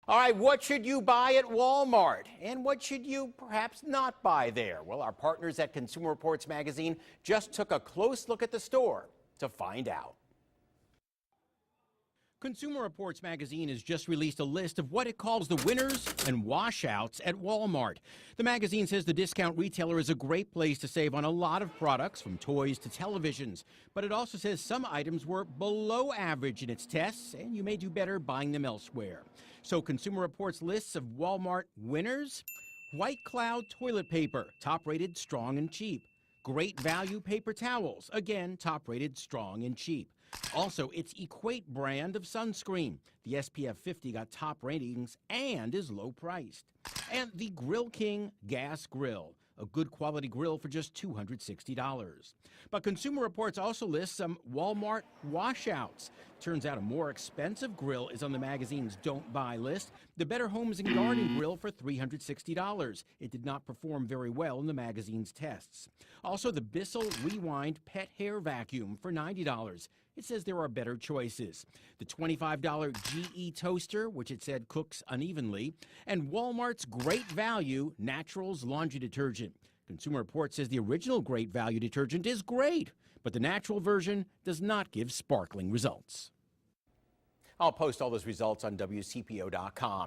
All right, what should you buy at Walmart? And what should you perhaps not buy there? Well, our partners at Consumer Reports magazine just took a close look at the store to find out. Consumer Reports magazine has just released a list of what it calls the winners and washouts at Walmart. The magazine says the discount retailer is a great place to save on a lot of products, from toys to televisions. But it also says some items were below average in its tests, and you may do better buying them elsewhere. So Consumer Reports lists of Walmart winners: White Cloud toilet paper, top rated, strong and cheap. Great Value paper towels, again top rated, strong and cheap. Also, its Equate brand of sunscreen. The SPF 50 got top ratings and is low priced. And the Grill King gas grill, a good quality grill for just $260. But Consumer Reports also lists some Walmart washouts. Turns out a more expensive grill is on the magazine's don't buy list, the Better Homes and Garden grill for $360. It did not perform very well in the magazine's tests. Also, the Bissell Rewind pet hair vacuum for $90. It says there are better choices. The $25 GE toaster, which it said cooks unevenly, and Walmart's Great Value Naturals laundry detergent. Consumer Reports says the original Great Value detergent is great, but the natural version does not give sparkling results. I'll post all those results on WCPO.com.